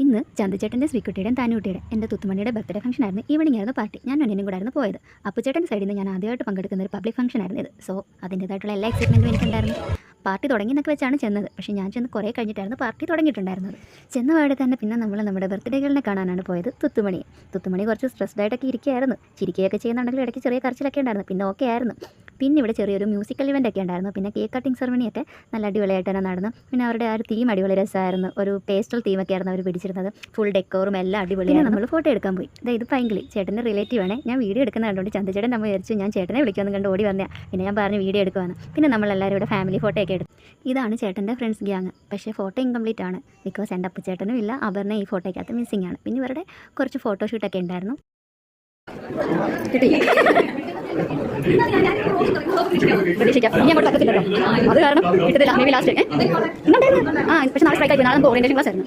ഇന്ന് ചന്തുചേട്ടൻ്റെ ശ്രീക്കുട്ടിയുടെയും താനുകുട്ടിയുടെ എൻ്റെ തുത്തുമണിയുടെ birthday function ആയിരുന്നു. ഈവനിങ് ആയിരുന്നു പാർട്ടി. ഞാൻ അനിയനും കൂടെ ആയിരുന്നു പോയത്. അപ്പുചേട്ടൻ്റെ സൈഡിൽ നിന്ന് ഞാൻ ആദ്യമായിട്ട് പങ്കെടുക്കുന്ന ഒരു പബ്ലിക് ഫംഗ്ഷൻ ആയിരുന്നു ഇത്. സോ അതിൻ്റേതായിട്ടുള്ള എല്ലാ എക്സൈറ്റ്മെൻറ്റും എനിക്കുണ്ടായിരുന്നു. പാർട്ടി തുടങ്ങിയെന്നൊക്കെ വെച്ചാണ് ചെന്നത്. പക്ഷേ ഞാൻ ചെന്ന് കുറേ കഴിഞ്ഞിട്ടായിരുന്നു പാർട്ടി തുടങ്ങിയിട്ടുണ്ടായിരുന്നത്. ചെന്ന പാടെ തന്നെ പിന്നെ നമ്മൾ നമ്മുടെ ബർത്ത്ഡേ ഗേളിനെ കാണാനാണ് പോയത്. തുത്തുമണി കുറച്ച് സ്ട്രെസ്ഡ് ആയിട്ടൊക്കെ ഇരിക്കുകയായിരുന്നു. ചിരിക്കുകയൊക്കെ ചെയ്യുന്നുണ്ടെങ്കിൽ ഇടയ്ക്ക് ചെറിയ കരച്ചിലൊക്കെ ഉണ്ടായിരുന്നു. പിന്നെ ഓക്കെ ആയിരുന്നു. പിന്നെ ഇവിടെ ചെറിയൊരു മ്യൂസിക്കൽ ഇവൻ്റ് ഒക്കെ ഉണ്ടായിരുന്നു. പിന്നെ കേക്ക് കട്ടിങ് സെറമണിയൊക്കെ നല്ല അടിപൊളിയായിട്ട് തന്നെ നടന്നു. പിന്നെ അവരുടെ ആ ഒരു തീം അടിപൊളി രസമായിരുന്നു. ഒരു പേസ്റ്റൽ തീമൊക്കെ ആയിരുന്നു അവർ പിടിച്ചിരുന്നത്. ഫുൾ ഡെക്കോറും എല്ലാം അടിപൊളിയാണ്. നമ്മൾ ഫോട്ടോ എടുക്കാൻ പോയി. ഇത് പൈങ്കിളി ചേട്ടൻ്റെ റിലേറ്റീവ് ആണ്. ഞാൻ വീഡിയോ എടുക്കുന്ന കണ്ടുകൊണ്ട് ചന്തുചേട്ടൻ നമ്മൾ വിചാരിച്ചു ഞാൻ ചേട്ടനെ വിളിക്കുമെന്ന് കണ്ട് ഓടി വന്നതാണ്. പിന്നെ ഞാൻ പറഞ്ഞു വീഡിയോ എടുക്കുവാണ്. പിന്നെ നമ്മളെല്ലാവരും ഇവിടെ ഫാമിലി ഫോട്ടോ ഒക്കെ എടുത്തു. ഇതാണ് ചേട്ടൻ്റെ ഫ്രണ്ട്സ് ഗ്യാങ്. പക്ഷേ ഫോട്ടോ ഇൻകംപ്ലീറ്റ് ആണ്. ബിക്കോസ് എൻ്റെ അപ്പുചേട്ടനും ഇല്ല, അപർണ ഈ ഫോട്ടോയ്ക്കകത്ത് മിസ്സിംഗ് ആണ്. പിന്നെ ഇവരുടെ കുറച്ച് ഫോട്ടോഷൂട്ടൊക്കെ ഉണ്ടായിരുന്നു. പ്രതീക്ഷിക്കാം ഇനി അങ്ങോട്ട് പറ്റത്തില്ലല്ലോ, അത് കാരണം കിട്ടത്തില്ല. മേ ബി ലാസ്റ്റ് പക്ഷേ നാളെ സ്ട്രൈക്ക് ആയി. നാളെ ഓറിയൻറ്റേഷൻ ക്ലാസ് ആയിരുന്നു.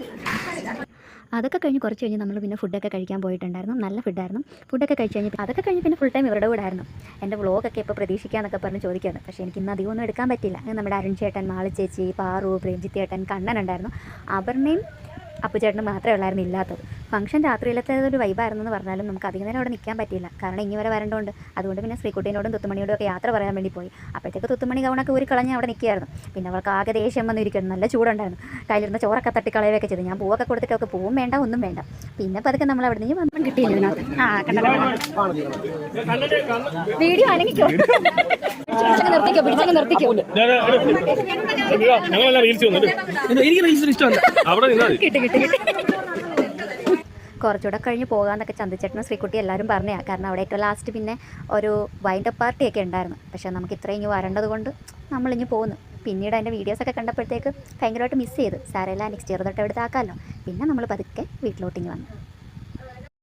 അതൊക്കെ കഴിഞ്ഞ് കുറച്ച് കഴിഞ്ഞ് നമ്മൾ പിന്നെ ഫുഡൊക്കെ കഴിക്കാൻ പോയിട്ടുണ്ടായിരുന്നു. നല്ല ഫുഡായിരുന്നു. ഫുഡൊക്കെ കഴിച്ച് കഴിഞ്ഞ് അതൊക്കെ കഴിഞ്ഞ് പിന്നെ ഫുൾ ടൈം ഇവരുടെ കൂടെ ആയിരുന്നു. എൻ്റെ വ്ളോഗൊക്കെ ഇപ്പോൾ പ്രതീക്ഷിക്കാമെന്നൊക്കെ പറഞ്ഞ് ചോദിക്കുകയാണ്. പക്ഷേ എനിക്ക് ഇന്ന് അധികമൊന്നും എടുക്കാൻ പറ്റില്ല. നമ്മുടെ അരുൺ ചേട്ടൻ, മാളി ചേച്ചി, പാറു, പ്രേംജിത്ത് ചേട്ടൻ, കണ്ണൻ ഉണ്ടായിരുന്നു. അപർണയും അപ്പുചേട്ടന് മാത്രമേ ഉള്ളായിരുന്നു ഇല്ലാത്തത്. ഫംഗ്ഷൻ രാത്രിയിലത്തെ ഒരു വൈബായിരുന്നു എന്ന് പറഞ്ഞാലും നമുക്ക് അധികം നേരം അവിടെ നിൽക്കാൻ പറ്റില്ല. കാരണം ഇനി വരെ വരേണ്ടതുകൊണ്ട്. അതുകൊണ്ട് പിന്നെ ശ്രീകുട്ടീനോടും തുത്തുമണിയോടും ഒക്കെ യാത്ര പറയാൻ വേണ്ടി പോയി. അപ്പോഴത്തേക്ക് തുത്തുമണി ഗൗണൊക്കെ ഊരി കളഞ്ഞ് അവിടെ നിൽക്കുകയായിരുന്നു. പിന്നെ അവൾക്ക് ആകെ ദേഷ്യം വന്നിരിക്കുന്നു. നല്ല ചൂടുണ്ടായിരുന്നു. കയ്യിലിരുന്ന ചോറൊക്കെ തട്ടിക്കളയുകയൊക്കെ ചെയ്തു. ഞാൻ പൂവൊക്കെ കൊടുത്തിട്ടൊക്കെ പൂവും വേണ്ട ഒന്നും വേണ്ട. പിന്നെ പതുക്കെ നമ്മൾ അവിടെ നിന്ന് വന്നു കിട്ടിയില്ല. വീഡിയോ ആണെങ്കിലോ നിർത്തിക്കോ കുറച്ചുകൂടെ കഴിഞ്ഞ് പോകാമെന്നൊക്കെ ചന്തുചേട്ടനും ശ്രീകുട്ടി എല്ലാവരും പറഞ്ഞതാണ്. കാരണം അവിടെ ഏറ്റവും ലാസ്റ്റ് പിന്നെ ഒരു വൈൻഡപ്പ് പാർട്ടിയൊക്കെ ഉണ്ടായിരുന്നു. പക്ഷേ നമുക്ക് ഇത്രയും ഇങ്ങ് വരേണ്ടത് കൊണ്ട് നമ്മളിങ്ങ് പോകുന്നു. പിന്നീട് അതിൻ്റെ വീഡിയോസൊക്കെ കണ്ടപ്പോഴത്തേക്ക് ഭയങ്കരമായിട്ട് മിസ് ചെയ്തു. സാരമില്ല, നെക്സ്റ്റ് ഇയർ തൊട്ട് എടുത്താക്കാമല്ലോ. പിന്നെ നമ്മൾ പതുക്കെ വീട്ടിലോട്ടിങ്ങ് വന്നു.